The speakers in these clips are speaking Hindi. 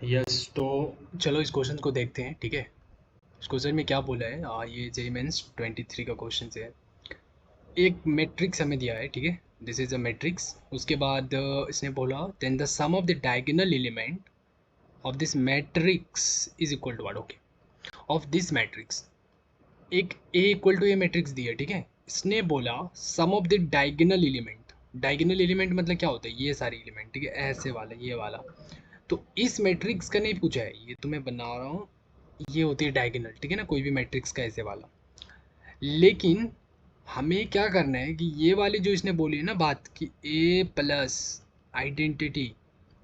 यस तो चलो इस क्वेश्चन को देखते हैं। ठीक है, इस क्वेश्चन में क्या बोला है, ये जेई मेंस 23 का क्वेश्चन है। एक मैट्रिक्स हमें दिया है, ठीक है, दिस इज अ मैट्रिक्स। उसके बाद इसने बोला then the sum of the diagonal element of this matrix is equal to what. Okay, of this matrix एक A equal to a matrix दी है, ठीक है। इसने बोला sum of the diagonal element. Diagonal element मतलब क्या होता है, ये सारे एलिमेंट, ठीक है, ऐसे वाला ये वाला। तो इस मैट्रिक्स का नहीं पूछा है, ये तो मैं बना रहा हूँ। ये होती है डायगोनल, ठीक है ना, कोई भी मैट्रिक्स का ऐसे वाला। लेकिन हमें क्या करना है कि ये वाली जो इसने बोली है ना बात कि ए प्लस आइडेंटिटी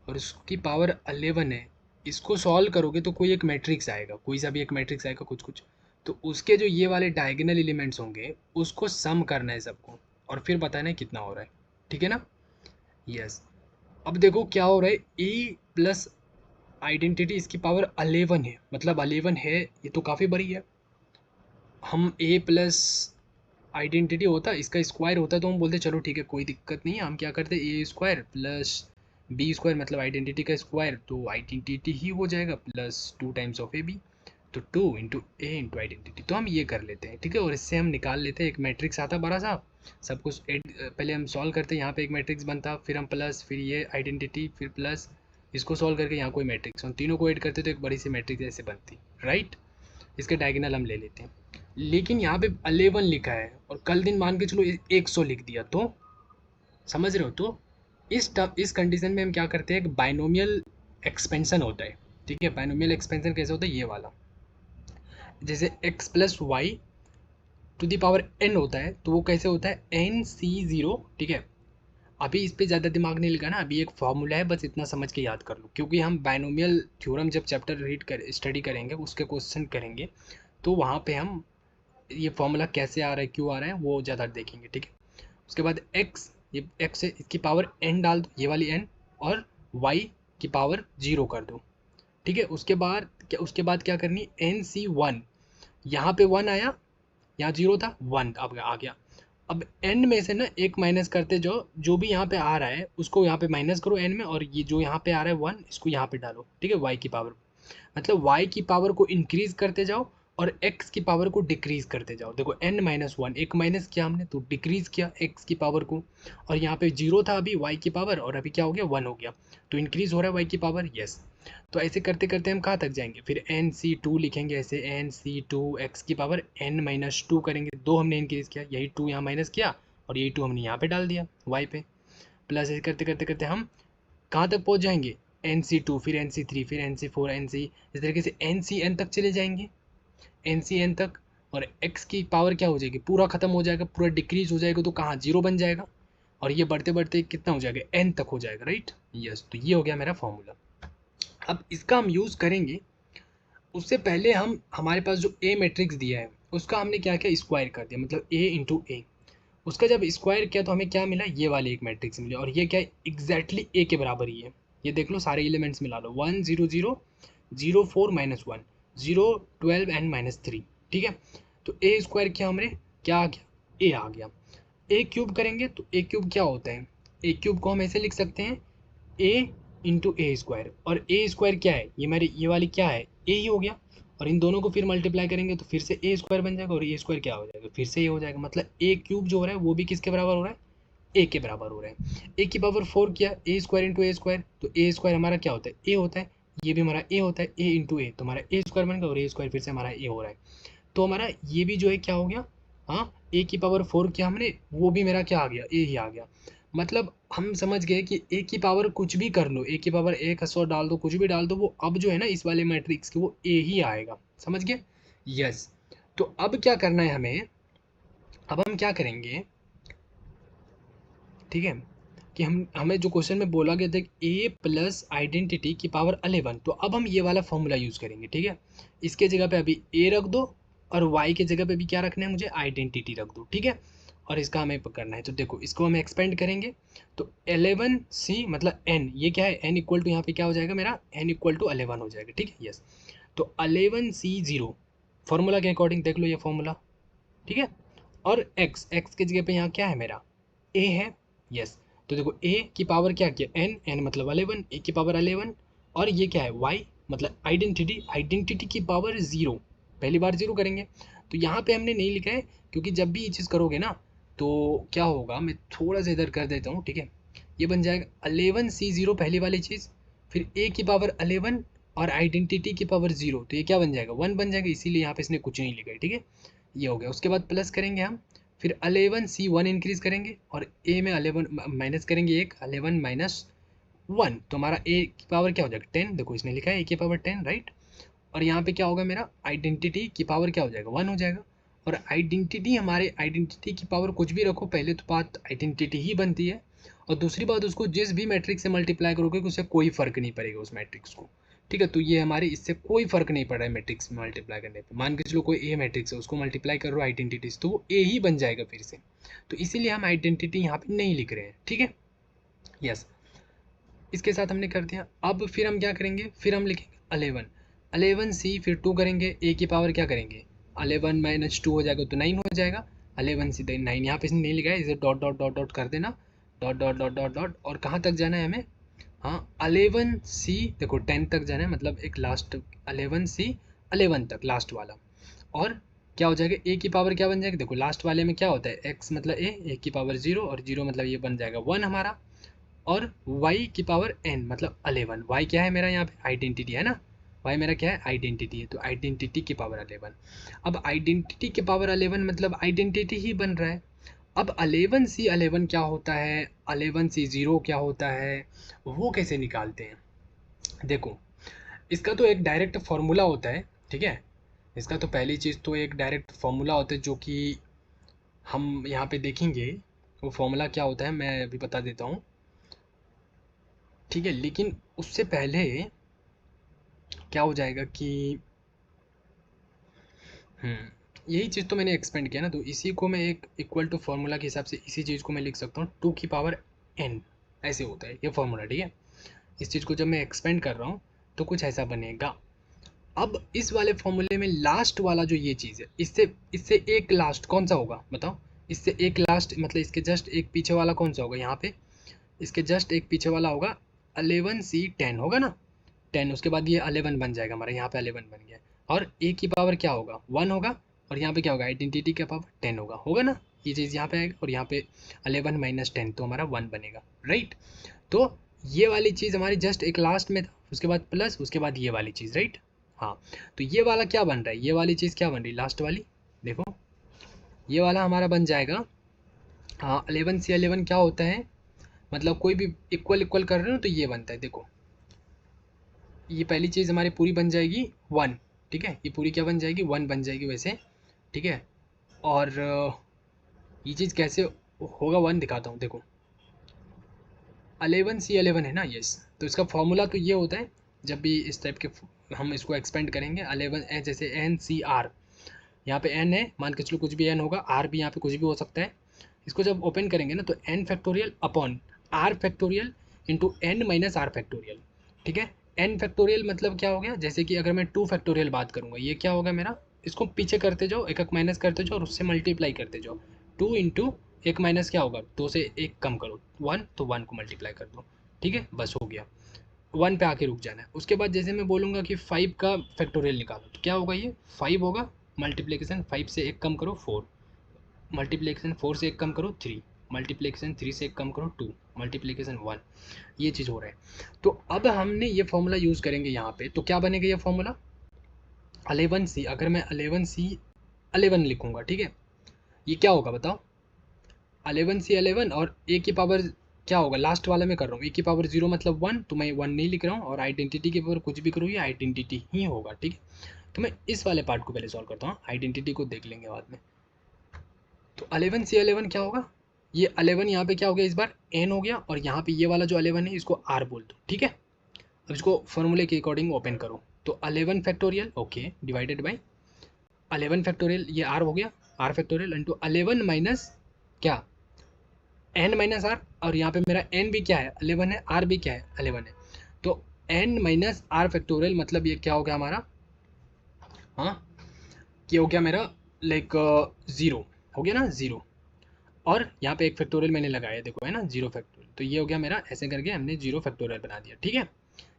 और उसकी पावर 11 है, इसको सॉल्व करोगे तो कोई एक मैट्रिक्स आएगा, कोई सा भी एक मैट्रिक्स आएगा कुछ कुछ। तो उसके जो ये वाले डायगोनल एलिमेंट्स होंगे उसको सम करना है सबको, और फिर बताना है कितना हो रहा है, ठीक है ना। यस, अब देखो क्या हो रहा है, ए प्लस आइडेंटिटी इसकी पावर 11 है, मतलब 11 है, ये तो काफ़ी बड़ी है। हम ए प्लस आइडेंटिटी होता इसका स्क्वायर होता तो हम बोलते चलो ठीक है कोई दिक्कत नहीं है, हम क्या करते A square plus B square मतलब आइडेंटिटी का स्क्वायर, तो आइडेंटिटी ही हो जाएगा plus 2 times of A B. तो 2 इंटू ए इंटू आइडेंटिटी, तो हम ये कर लेते हैं, ठीक है। और इससे हम निकाल लेते हैं एक मैट्रिक्स आता बड़ा सा, सब कुछ पहले हम सॉल्व करते हैं, यहाँ पे एक मैट्रिक्स बनता, फिर हम प्लस, फिर ये आइडेंटिटी, फिर प्लस, इसको सॉल्व करके यहाँ कोई मैट्रिक्स, हम तीनों को ऐड करते तो एक बड़ी सी मैट्रिक्स ऐसे बनती, राइट। इसके डायगोनल हम ले लेते हैं। लेकिन यहाँ पे 11 लिखा है और कल दिन मान के चलो 100 लिख दिया, तो समझ रहे हो। तो इस कंडीशन में हम क्या करते हैं, एक बाइनोमियल एक्सपेंशन होता है, ठीक है। बाइनोमियल एक्सपेंशन कैसे होता है, ये वाला, जैसे x plus y to the power n होता है, तो वो कैसे होता है NC0, ठीक है। अभी इस पे ज़्यादा दिमाग नहीं लगाना, अभी एक फॉर्मूला है, बस इतना समझ के याद कर लो, क्योंकि हम बाइनोमियल थ्योरम जब चैप्टर स्टडी करेंगे, उसके क्वेश्चन करेंगे, तो वहाँ पे हम ये फॉर्मूला कैसे आ रहा है, क्यों आ रहा है, वो ज़्यादा देखेंगे, ठीक है। उसके बाद x, ये x है, इसकी पावर n डाल दो, ये वाली n, और y की पावर 0 कर दो, ठीक है। उसके बाद क्या करनी, NC1, यहाँ पे 1 आया, यहाँ 0 था, 1 अब आ गया। अब n में से ना एक माइनस करते जाओ, जो भी यहाँ पे आ रहा है उसको यहाँ पे माइनस करो n में, और ये जो यहाँ पे आ रहा है 1, इसको यहाँ पे डालो, ठीक है। y की पावर, मतलब y की पावर को इंक्रीज करते जाओ और x की पावर को डिक्रीज करते जाओ। देखो n-1, एक माइनस किया हमने तो डिक्रीज किया x की पावर को, और यहाँ पे 0 था अभी y की पावर, और अभी क्या हो गया 1 हो गया, तो इंक्रीज हो रहा है y की पावर, यस। तो ऐसे करते करते हम कहाँ तक जाएंगे, फिर NC2 लिखेंगे, ऐसे NC2 x की पावर n-2 करेंगे, 2 हमने इंक्रीज किया, यही 2 यहाँ माइनस किया, और यही 2 हमने यहाँ पे डाल दिया y पे, प्लस ऐसे करते करते करते हम कहाँ तक पहुँच जाएंगे, NC2, फिर NC3, फिर NC4, NC, इस तरीके से NCN तक चले जाएंगे, NCN तक। और x की पावर क्या हो जाएगी, पूरा खत्म हो जाएगा, पूरा डिक्रीज हो जाएगा, तो कहाँ 0 बन जाएगा, और ये बढ़ते बढ़ते कितना हो जाएगा, n तक हो जाएगा, राइट। यस, तो ये हो गया मेरा फॉर्मूला। अब इसका हम यूज़ करेंगे, उससे पहले हम, हमारे पास जो ए मैट्रिक्स दिया है उसका हमने क्या किया, स्क्वायर कर दिया, मतलब ए इंटू ए। उसका जब स्क्वायर किया तो हमें क्या मिला, ये वाले एक मैट्रिक्स मिले, और ये क्या है, एग्जैक्टली ए के बराबर ही है। ये देख लो, सारे एलिमेंट्स मिला लो, 1 0 0 0 4 -1 0 12 एंड -3, ठीक है। तो ए स्क्वायर किया हमने, क्या आ गया, ए आ गया। ए क्यूब करेंगे तो ए क्यूब क्या होता है, ए क्यूब को हम ऐसे लिख सकते हैं, ए इंटू ए स्क्वायर, और ए स्क्वायर क्या है, ये मेरी ये वाली क्या है, ए ही हो गया, और इन दोनों को फिर मल्टीप्लाई करेंगे तो फिर से ए स्क्वायर बन जाएगा, और ए स्क्वायर क्या हो जाएगा, फिर से ये हो जाएगा, मतलब ए क्यूब जो हो रहा है वो भी किसके बराबर हो रहा है, ए के बराबर हो रहा है। ए की पावर 4 किया, ए स्क्वायर इंटू ए स्क्वायर, तो ए स्क्वायर हमारा क्या होता है, ए होता है, ये भी हमारा ए होता है, ए इंटू ए, तो हमारा ए स्क्वायर बन गया, और ए स्क्वायर फिर से हमारा ए हो रहा है, तो हमारा ये भी जो है क्या हो गया, हाँ, ए की पावर 4 किया हमने, वो भी मेरा क्या आ गया, ए ही आ गया। मतलब हम समझ गए कि ए की पावर कुछ भी कर लो, ए की पावर 100 डाल दो, कुछ भी डाल दो, वो अब जो है ना इस वाले मैट्रिक्स के वो ए ही आएगा, समझ गए। यस, तो अब क्या करना है हमें, अब हम क्या करेंगे, ठीक है, कि हमें जो क्वेश्चन में बोला गया था ए प्लस आइडेंटिटी की पावर 11, तो अब हम ये वाला फॉर्मूला यूज़ करेंगे, ठीक है। इसके जगह पे अभी ए रख दो, और वाई के जगह पे भी क्या रखना है मुझे, आइडेंटिटी रख दो, ठीक है। और इसका हमें करना है, तो देखो इसको हम एक्सपेंड करेंगे, तो 11C मतलब n, ये क्या है, n इक्वल टू यहाँ पे क्या हो जाएगा मेरा, n इक्वल टू 11 हो जाएगा, ठीक है। यस, तो 11C0 फॉर्मूला के अकॉर्डिंग देख लो ये फॉर्मूला, ठीक है। और x के जगह पे यहाँ क्या है मेरा, a है, यस। तो देखो a की पावर क्या किया, n, n मतलब 11, a की पावर 11, और ये क्या है y, मतलब आइडेंटिटी की पावर 0, पहली बार 0 करेंगे। तो यहाँ पे हमने नहीं लिखा है, क्योंकि जब भी ये चीज़ करोगे ना तो क्या होगा, मैं थोड़ा सा इधर कर देता हूँ, ठीक है। ये बन जाएगा 11c0 पहली वाली चीज़, फिर a की पावर 11 और आइडेंटिटी की पावर 0, तो ये क्या बन जाएगा 1 बन जाएगा, इसीलिए यहाँ पे इसने कुछ नहीं लिखा है, ठीक है। ये हो गया। उसके बाद प्लस करेंगे हम, फिर 11c1 इंक्रीज करेंगे और a में 11 माइनस करेंगे, 11 माइनस 1, तो हमारा a की पावर क्या हो जाएगा 10, देखो इसने लिखा है a की पावर 10, राइट। और यहाँ पे क्या होगा, मेरा आइडेंटिटी की पावर क्या हो जाएगा 1 हो जाएगा। और आइडेंटिटी, हमारे आइडेंटिटी की पावर कुछ भी रखो, पहले तो बात आइडेंटिटी ही बनती है, और दूसरी बात उसको जिस भी मैट्रिक्स से मल्टीप्लाई करोगे उससे कोई फर्क नहीं पड़ेगा उस मैट्रिक्स को, ठीक है। तो ये हमारे इससे कोई फर्क नहीं पड़ रहा है मैट्रिक्स में मल्टीप्लाई करने पे। मान के चलो कोई ए मैट्रिक्स है, उसको मल्टीप्लाई कर रहे हो आइडेंटिटीज, तो वो ए ही बन जाएगा फिर से, तो इसीलिए हम आइडेंटिटी यहाँ पे नहीं लिख रहे हैं, ठीक है। यस, इसके साथ हमने कर दिया। अब फिर हम क्या करेंगे, फिर हम लिखेंगे 11c, फिर 2 करेंगे, a की पावर क्या करेंगे 11 माइनस 2 हो जाएगा तो 9 हो जाएगा। 11c 9, यहाँ पे इसने नहीं लिखा है, इसे डॉट डॉट डॉट डॉट कर देना, dot dot dot dot dot, और कहाँ तक जाना है हमें, हाँ 11c, देखो 10 तक जाना है, मतलब एक लास्ट 11c 11 तक लास्ट वाला। और क्या हो जाएगा, a की पावर क्या बन जाएगी, देखो लास्ट वाले में क्या होता है x मतलब a की पावर 0, और 0 मतलब ये बन जाएगा 1 हमारा, और y की पावर n मतलब 11, y क्या है मेरा यहाँ पे आइडेंटिटी है ना, y मेरा क्या है आइडेंटिटी है, तो आइडेंटिटी की पावर 11। अब आइडेंटिटी की पावर 11 मतलब आइडेंटिटी ही बन रहा है। अब 11c11 क्या होता है, 11c0 क्या होता है, वो कैसे निकालते हैं, देखो इसका तो एक डायरेक्ट फॉर्मूला होता है, ठीक है। इसका तो पहली चीज़ तो एक डायरेक्ट फॉर्मूला होता है जो कि हम यहाँ पे देखेंगे, वो फॉर्मूला क्या होता है मैं अभी बता देता हूँ, ठीक है। लेकिन उससे पहले क्या हो जाएगा कि यही चीज़ तो मैंने एक्सपेंड किया ना, तो इसी को मैं एक इक्वल टू फार्मूला के हिसाब से इसी चीज़ को मैं लिख सकता हूँ 2 की पावर n, ऐसे होता है ये फार्मूला, ठीक है। इस चीज़ को जब मैं एक्सपेंड कर रहा हूँ तो कुछ ऐसा बनेगा। अब इस वाले फॉर्मूले में लास्ट वाला जो ये चीज़ है, इससे इससे एक लास्ट कौन सा होगा बताओ, इससे एक लास्ट मतलब इसके जस्ट एक पीछे वाला कौन सा होगा, यहाँ पे इसके जस्ट एक पीछे वाला होगा 11c10 होगा ना, 10, उसके बाद ये 11 बन जाएगा हमारा, यहाँ पे 11 बन गया। और a की पावर क्या होगा 1 होगा, और यहाँ पे क्या होगा आइडेंटिटी का पावर 10 होगा, होगा ना, ये चीज़ यहाँ पे आएगा, और यहाँ पे 11 माइनस 10 तो हमारा 1 बनेगा, राइट। तो ये वाली चीज़ हमारी जस्ट एक लास्ट में था, उसके बाद प्लस, उसके बाद ये वाली चीज़, राइट। हाँ, तो ये वाला क्या बन रहा है, ये वाली चीज़ क्या बन रही है लास्ट वाली, देखो ये वाला हमारा बन जाएगा, हाँ 11c11 क्या होता है, मतलब कोई भी इक्वल इक्वल कर रहे हो तो ये बनता है, देखो ये पहली चीज़ हमारी पूरी बन जाएगी 1, ठीक है, ये पूरी क्या बन जाएगी 1 बन जाएगी वैसे, ठीक है। और ये चीज़ कैसे होगा 1 दिखाता हूँ, देखो 11c11 है ना, यस, तो इसका फॉर्मूला तो ये होता है, जब भी इस टाइप के हम इसको एक्सपेंड करेंगे 11 जैसे NCR, यहाँ पे n है, मान के चलो कुछ भी n होगा, r भी यहाँ पे कुछ भी हो सकता है, इसको जब ओपन करेंगे ना तो n factorial upon r factorial into n minus R factorial, ठीक है। n फैक्टोरियल मतलब क्या हो गया, जैसे कि अगर मैं 2 फैक्टोरियल बात करूँगा, ये क्या होगा मेरा, इसको पीछे करते जाओ, एक एक माइनस करते जाओ और उससे मल्टीप्लाई करते जाओ, 2 इंटू एक माइनस क्या होगा, 2 से एक कम करो 1, तो 1 को मल्टीप्लाई कर दो, ठीक है, बस हो गया, 1 पे आके रुक जाना है। उसके बाद जैसे मैं बोलूँगा कि 5 का फैक्टोरियल निकालो, तो क्या होगा, ये 5 होगा, मल्टीप्लिकेशन 5 से एक कम करो 4, मल्टीप्लिकेशन 4 से एक कम करो 3, मल्टीप्लिकेशन 3 से एक कम करो 2, मल्टीप्लिकेशन 1, ये चीज़ हो रहा है। तो अब हमने ये फॉर्मूला यूज़ करेंगे यहाँ पे, तो क्या बनेगा ये फॉर्मूला 11c, अगर मैं 11c11 लिखूँगा, ठीक है, ये क्या होगा बताओ 11c11, और a की पावर क्या होगा, लास्ट वाला में कर रहा हूँ, a की पावर 0 मतलब 1, तो मैं 1 नहीं लिख रहा हूँ, और आइडेंटिटी की पावर कुछ भी करूँ ये आइडेंटिटी ही होगा, ठीक है। तो मैं इस वाले पार्ट को पहले सॉल्व करता हूँ, आइडेंटिटी को देख लेंगे बाद में। तो 11c11 क्या होगा, ये 11 यहाँ पे क्या हो गया, इस बार n हो गया, और यहाँ पे ये वाला जो 11 है इसको r बोल दो, ठीक है। अब इसको फॉर्मूले के अकॉर्डिंग ओपन करो, तो 11 factorial okay divided by 11 factorial, ये r हो गया, r फैक्टोरियल इंटू 11 माइनस क्या n माइनस आर, और यहाँ पे मेरा n भी क्या है 11 है, r भी क्या है 11 है, तो n माइनस आर फैक्टोरियल मतलब ये क्या हो गया हमारा, हाँ ये हो गया मेरा लाइक 0 हो गया ना 0, और यहाँ पे एक फैक्टोरियल मैंने लगाया देखो है ना 0 फैक्टोरियल, तो ये हो गया मेरा, ऐसे करके हमने 0 फैक्टोरियल बना दिया, ठीक है।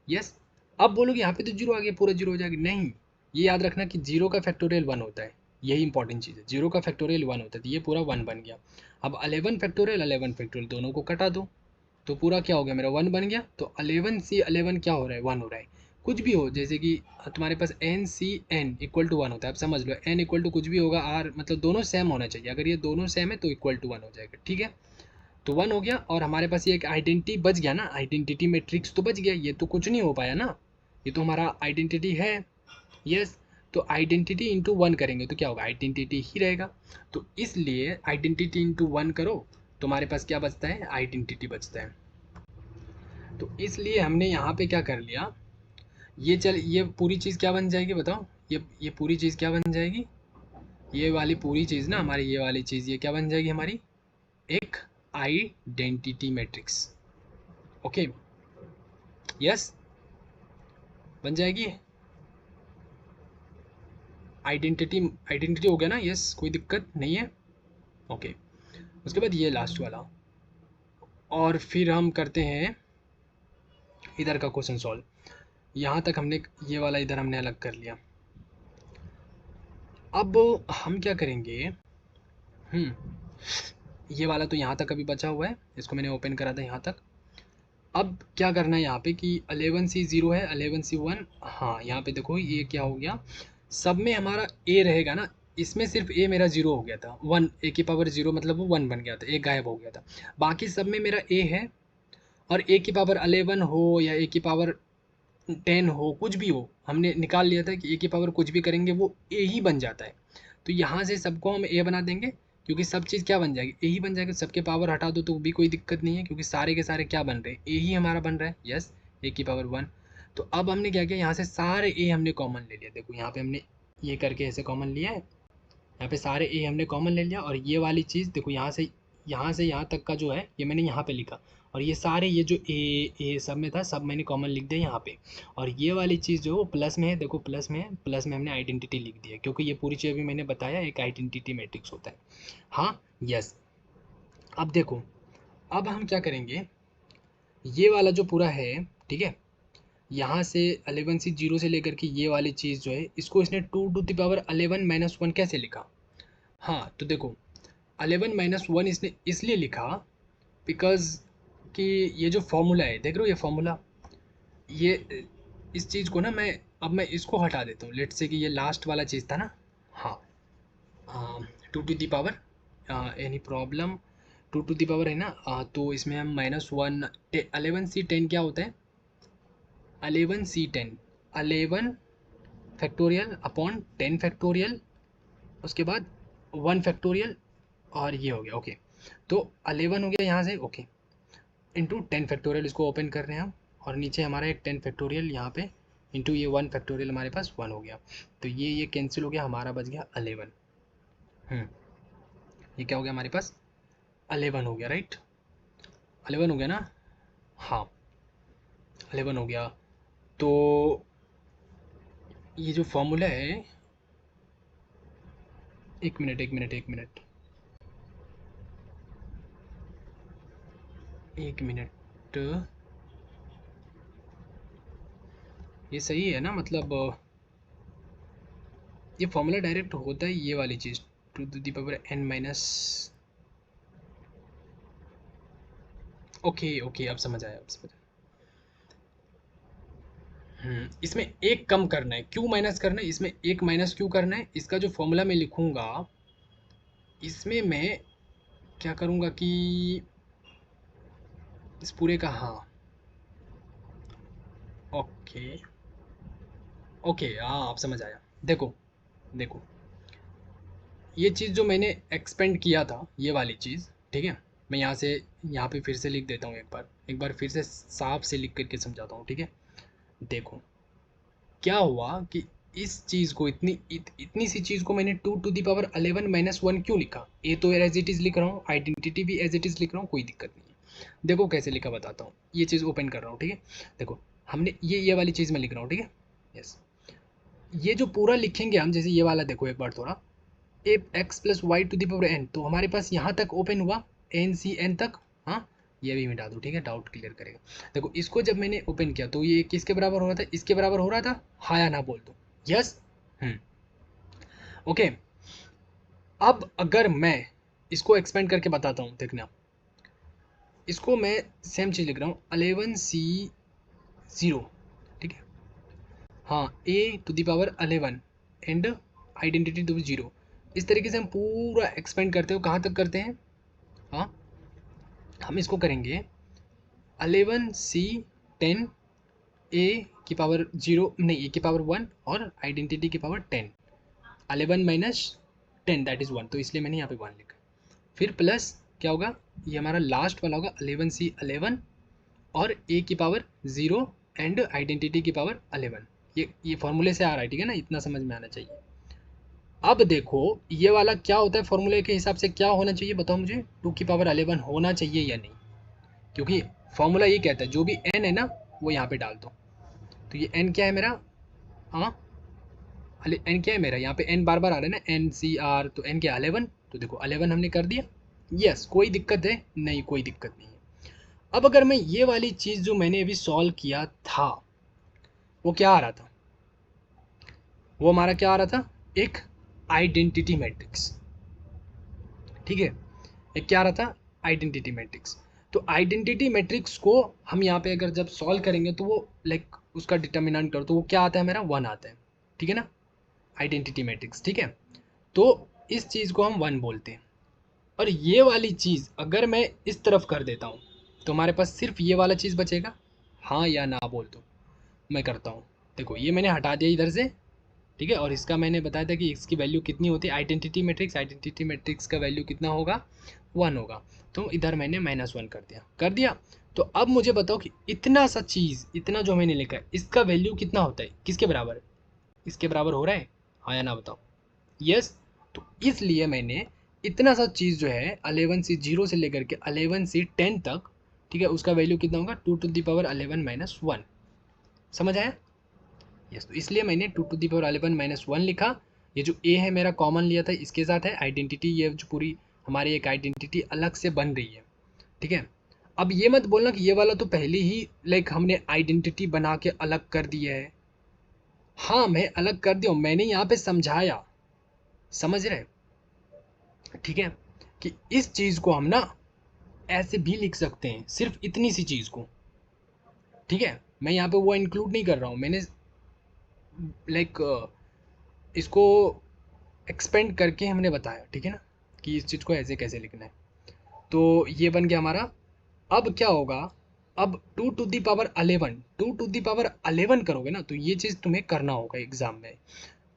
यस, अब बोलोगे यहाँ पे तो जीरो आ गया, पूरा जीरो हो जाएगा, नहीं, ये याद रखना कि जीरो का फैक्टोरियल 1 होता है, यही इंपॉर्टेंट चीज़ है, जीरो का फैक्टोरियल 1 होता है, तो ये पूरा 1 बन गया। अब 11 फैक्टोरियल दोनों को कटा दो, तो पूरा क्या हो गया मेरा 1 बन गया। तो 11 से 11 क्या हो रहा है, 1 हो रहा है। कुछ भी हो, जैसे कि तुम्हारे पास N C N equal to 1 होता है, अब समझ लो एन इक्वल टू कुछ भी होगा आर, मतलब दोनों सेम होना चाहिए, अगर ये दोनों सेम है तो इक्वल टू 1 हो जाएगा, ठीक है। तो 1 हो गया, और हमारे पास ये एक आइडेंटिटी बच गया ना, आइडेंटिटी मैट्रिक्स तो बच गया, ये तो कुछ नहीं हो पाया ना, ये तो हमारा आइडेंटिटी है, यस। तो आइडेंटिटी इंटू 1 करेंगे तो क्या होगा, आइडेंटिटी ही रहेगा। तो इसलिए आइडेंटिटी इंटू 1 करो, तुम्हारे पास क्या बचता है, आइडेंटिटी बचता है। तो इसलिए हमने यहाँ पे क्या कर लिया, ये पूरी चीज़ क्या बन जाएगी बताओ, ये पूरी चीज़ क्या बन जाएगी, ये वाली पूरी चीज़ ना हमारी, ये वाली चीज़ ये क्या बन जाएगी हमारी, एक आइडेंटिटी मैट्रिक्स, ओके, यस, बन जाएगी। आइडेंटिटी आइडेंटिटी हो गया ना, यस, कोई दिक्कत नहीं है, ओके। उसके बाद ये लास्ट वाला, और फिर हम करते हैं इधर का क्वेश्चन सॉल्व। यहाँ तक हमने ये वाला इधर हमने अलग कर लिया। अब हम क्या करेंगे, ये वाला तो यहाँ तक अभी बचा हुआ है, इसको मैंने ओपन करा था यहाँ तक। अब क्या करना है यहाँ पे कि 11C 0 है, 11C 1, हाँ यहाँ पे देखो ये क्या हो गया, सब में हमारा ए रहेगा ना, इसमें सिर्फ ए मेरा 0 हो गया था, 1 ए की पावर 0 मतलब वो 1 बन गया था, एक गायब हो गया था, बाकी सब में मेरा ए है। और ए की पावर 11 हो या ए की पावर 10 हो, कुछ भी हो, हमने निकाल लिया था कि ए की पावर कुछ भी करेंगे वो ए ही बन जाता है। तो यहाँ से सबको हम ए बना देंगे, क्योंकि सब चीज़ क्या बन जाएगी, ए ही बन जाएगा, सबके पावर हटा दो तो भी कोई दिक्कत नहीं है, क्योंकि सारे के सारे क्या बन रहे हैं, ए ही हमारा बन रहा है, यस, ए की पावर 1। तो अब हमने क्या किया, यहाँ से सारे ए हमने कॉमन ले लिया, देखो यहाँ पे हमने ये करके ऐसे कॉमन लिया है, यहाँ पे सारे ए हमने कॉमन ले लिया, और ये वाली चीज़ देखो यहाँ से यहाँ तक का जो है ये मैंने यहाँ पे लिखा, और ये सारे ये जो ए सब में था सब मैंने कॉमन लिख दिया यहाँ पे, और ये वाली चीज़ जो वो प्लस में है, देखो प्लस में है, प्लस में हमने आइडेंटिटी लिख दिया, क्योंकि ये पूरी चीज़ अभी मैंने बताया एक आइडेंटिटी मैट्रिक्स होता है, हाँ, यस। अब देखो, अब हम क्या करेंगे, ये वाला जो पूरा है, ठीक है, यहाँ से 11 से 0 से लेकर के ये वाली चीज़ जो है, इसको इसने 2⁻11 - 1 कैसे लिखा, हाँ तो देखो 11 - 1 इसने इसलिए लिखा बिकॉज कि ये जो फॉर्मूला है देख रहे हो, ये फॉर्मूला, ये इस चीज़ को ना मैं इसको हटा देता हूँ, लेट्स से कि ये लास्ट वाला चीज़ था ना, हाँ, 2 एनी प्रॉब्लम, 2 है ना, तो इसमें हम -1, 11C10 क्या होता है, 11C10, 11 फैक्टोरियल अपॉन 10 फैक्टोरियल, उसके बाद 1 फैक्टोरियल, और ये हो गया, ओके। तो 11 हो गया यहाँ से, ओके, इंटू 10 फैक्टोरियल, इसको ओपन कर रहे हैं हम, और नीचे हमारा एक 10 फैक्टोरियल यहाँ पे, इंटू ये 1 फैक्टोरियल हमारे पास 1 हो गया, तो ये कैंसिल हो गया, हमारा बच गया 11। ये क्या हो गया हमारे पास, 11 हो गया, राइट, 11 हो गया ना, हाँ 11 हो गया। तो ये जो फॉर्मूला है, एक मिनट एक मिनट एक मिनट एक मिनट, ये सही है ना, मतलब ये फॉर्मूला डायरेक्ट होता है ये वाली चीज़, 2⁻n-, ओके ओके, अब समझ आया, अब समझ आया। इसमें एक कम करना है, क्यों माइनस करना है, इसमें एक माइनस क्यों करना है, इसका जो फॉर्मूला मैं लिखूंगा इसमें मैं क्या करूंगा कि इस पूरे का, हाँ, ओके ओके, हाँ आप समझ आया। देखो देखो, ये चीज़ जो मैंने एक्सपेंड किया था, ये वाली चीज़, ठीक है, मैं यहाँ पे फिर से लिख देता हूँ, एक बार फिर से साफ से लिख करके समझाता हूँ, ठीक है। देखो क्या हुआ कि इस चीज़ को इतनी सी चीज़ को मैंने 2⁻11 - 1 क्यों लिखा, ए तो एज इट इज़ लिख रहा हूँ, आइडेंटिटी भी एज इट इज़ लिख रहा हूँ, कोई दिक्कत नहीं है। देखो कैसे लिखा बताता हूँ, ये चीज़ ओपन कर रहा हूँ, ठीक है। देखो हमने ये वाली चीज़ में लिख रहा हूँ, ठीक है, यस। ये जो पूरा लिखेंगे हम, जैसे ये वाला देखो एक बार थोड़ा, ए x + y⁴ तो हमारे पास यहाँ तक ओपन हुआ, n c n तक, हाँ, ये भी मिटा दूँ, ठीक है, डाउट क्लियर करेगा। देखो इसको जब मैंने ओपन किया तो ये किसके बराबर हो रहा था, इसके बराबर हो रहा था, हाँ या ना बोल दो, यस। ओके, अब अगर मैं इसको एक्सपेंड करके बताता हूँ, देखना, इसको मैं सेम चीज़ लिख रहा हूँ 11C0, ठीक है, हाँ, A⁻11 एंड आइडेंटिटी टू 0, इस तरीके से हम पूरा एक्सपेंड करते हो, कहाँ तक करते हैं, हाँ, हम इसको करेंगे 11C10 A⁻0 नहीं A⁻1 और आइडेंटिटी की पावर 10, 11 - 10 दैट इज़ 1, तो इसलिए मैंने यहाँ पे 1 लिखा। फिर प्लस क्या होगा, ये हमारा लास्ट वाला होगा 11C11 और A⁻0 एंड आइडेंटिटी की पावर 11, ये फॉर्मूले से आ रहा है, ठीक है ना, इतना समझ में आना चाहिए। अब देखो ये वाला क्या होता है, फॉर्मूले के हिसाब से क्या होना चाहिए, बताओ मुझे, 2⁻11 होना चाहिए या नहीं, क्योंकि फॉर्मूला ये कहता है जो भी n है ना वो यहाँ पे डाल दो। तो ये n क्या है मेरा, हाँ, n क्या है मेरा, यहाँ पे n बार बार आ रहा है ना, NCR, तो n क्या 11, तो देखो 11 हमने कर दिया, यस। कोई दिक्कत है नहीं, कोई दिक्कत नहीं है। अब अगर मैं ये वाली चीज़ जो मैंने अभी सॉल्व किया था वो क्या आ रहा था, वो हमारा क्या आ रहा था, एक आइडेंटिटी मैट्रिक्स, ठीक है, एक क्या आ रहा था, आइडेंटिटी मैट्रिक्स। तो आइडेंटिटी मैट्रिक्स को हम यहाँ पे अगर जब सॉल्व करेंगे तो वो लाइक उसका डिटर्मिनेंट करो तो वो क्या आता है मेरा, 1 आता है, ठीक है ना, आइडेंटिटी मैट्रिक्स, ठीक है। तो इस चीज़ को हम 1 बोलते हैं। और ये वाली चीज़ अगर मैं इस तरफ कर देता हूँ तो हमारे पास सिर्फ ये वाला चीज़ बचेगा, हाँ या ना बोल दो। मैं करता हूँ, देखो ये मैंने हटा दिया इधर से, ठीक है, और इसका मैंने बताया था कि इसकी वैल्यू कितनी होती है, आइडेंटिटी मैट्रिक्स का वैल्यू कितना होगा, 1 होगा, तो इधर मैंने -1 कर दिया। तो अब मुझे बताओ कि इतना सा चीज़, इतना जो मैंने लिखा है इसका वैल्यू कितना होता है, किसके बराबर है, इसके बराबर हो रहा है, हाँ या ना बताओ, यस। तो इसलिए मैंने इतना सा चीज़ जो है 11C0 से लेकर के 11C10 तक, ठीक है, उसका वैल्यू कितना होगा, 2⁻11 - 1, समझ आया, यस। तो इसलिए मैंने 2⁻11 - 1 लिखा। ये जो ए है मेरा कॉमन लिया था, इसके साथ है आइडेंटिटी, ये जो पूरी हमारी एक आइडेंटिटी अलग से बन रही है, ठीक है। अब ये मत बोलना कि ये वाला तो पहले ही लाइक हमने आइडेंटिटी बना के अलग कर दिया है, हाँ मैं अलग कर दिया हूँ, मैंने यहाँ पे समझाया, समझ रहे, ठीक है, कि इस चीज़ को हम ना ऐसे भी लिख सकते हैं, सिर्फ इतनी सी चीज़ को, ठीक है। मैं यहाँ पे वो इंक्लूड नहीं कर रहा हूँ, मैंने लाइक इसको एक्सपेंड करके हमने बताया, ठीक है ना, कि इस चीज़ को ऐसे कैसे लिखना है। तो ये बन गया हमारा। अब क्या होगा, अब 2⁻11 करोगे ना तो ये चीज़ तुम्हें करना होगा एग्ज़ाम में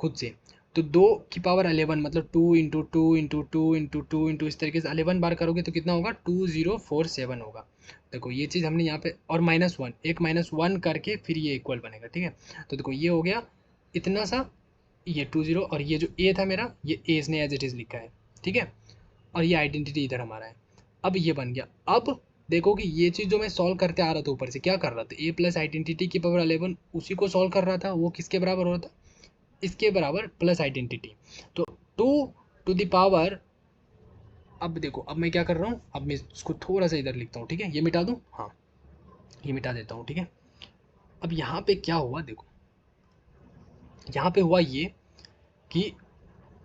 खुद से। तो 2⁻11 मतलब 2 × 2 × 2 × 2 इस तरीके से 11 बार करोगे तो कितना होगा, 2047 होगा। देखो ये चीज़ हमने यहाँ पे, और -1, एक -1 करके फिर ये इक्वल बनेगा, ठीक है। तो देखो ये हो गया इतना सा, ये 20, और ये जो ए था मेरा, ये ए इसने एज इट इज़ लिखा है, ठीक है, और ये आइडेंटिटी इधर हमारा है। अब ये बन गया। अब देखो कि ये चीज़ जो मैं सॉल्व करते आ रहा था ऊपर से क्या कर रहा था, ए प्लस आइडेंटिटी की पावर 11 उसी को सॉल्व कर रहा था, वो किसके बराबर हो रहा था, इसके बराबर प्लस आइडेंटिटी। तो 2⁻, अब देखो अब मैं क्या कर रहा हूँ, अब मैं इसको थोड़ा सा इधर लिखता हूँ, ठीक है, ये मिटा दूँ, हाँ ये मिटा देता हूँ, ठीक है। अब यहाँ पे क्या हुआ, देखो यहाँ पे हुआ ये कि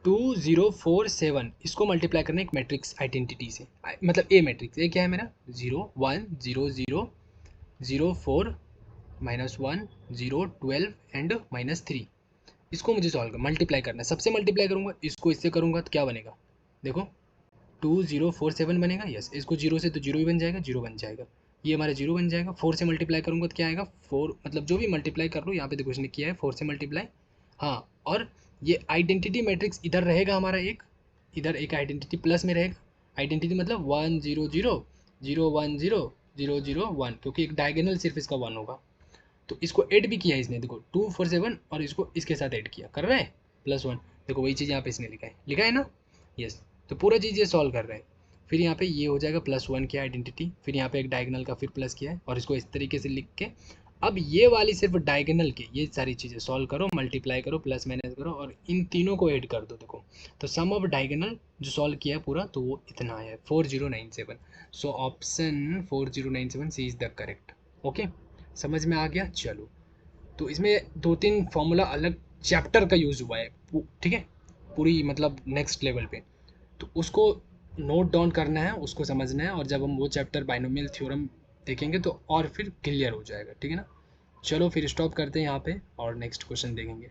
2047 इसको मल्टीप्लाई करना एक मैट्रिक्स आइडेंटिटी से, मतलब ए मैट्रिक्स, ए क्या है मेरा 0 1 0 0 0 4 -1 0 12 एंड -3, इसको मुझे सॉल्व कर मल्टीप्लाई करना है, सबसे मल्टीप्लाई करूँगा, इसको इससे करूँगा तो क्या बनेगा, देखो 2047 बनेगा, यस। इसको 0 से तो 0 ही बन जाएगा, 0 बन जाएगा, ये हमारा 0 बन जाएगा। 4 से मल्टीप्लाई करूँगा तो क्या आएगा, 4, मतलब जो भी मल्टीप्लाई कर लो, यहाँ पे देखो इसने किया है 4 से मल्टीप्लाई, हाँ। और ये आइडेंटिटी मैट्रिक्स इधर रहेगा हमारा एक, इधर एक आइडेंटिटी प्लस में रहेगा, आइडेंटिटी मतलब 1 0 0 0 1 0 0 0 1, क्योंकि एक डायगोनल सिर्फ इसका 1 होगा। तो इसको ऐड भी किया इसने, देखो 247 और इसको इसके साथ ऐड किया, कर रहा है +1, देखो वही चीज़ यहाँ पे इसने लिखा है ना, यस। तो पूरा चीज़ ये सॉल्व कर रहा है। फिर यहाँ पे ये हो जाएगा +1 की आइडेंटिटी, फिर यहाँ पे एक डायगोनल का फिर प्लस किया है, और इसको इस तरीके से लिख के अब ये वाली सिर्फ डायगोनल की ये सारी चीज़ें सॉल्व करो, मल्टीप्लाई करो, प्लस माइनस करो, और इन तीनों को ऐड कर दो, देखो तो सम ऑफ डायगोनल जो सॉल्व किया है पूरा, तो वो इतना आया है 4097। So option 4097 C is the correct. Okay, समझ में आ गया। चलो, तो इसमें 2-3 फॉर्मूला अलग चैप्टर का यूज़ हुआ है, ठीक है, पूरी मतलब नेक्स्ट लेवल पे। तो उसको नोट डाउन करना है, उसको समझना है, और जब हम वो चैप्टर बाइनोमियल थ्योरम देखेंगे तो और फिर क्लियर हो जाएगा, ठीक है ना। चलो फिर स्टॉप करते हैं यहाँ पे और नेक्स्ट क्वेश्चन देखेंगे।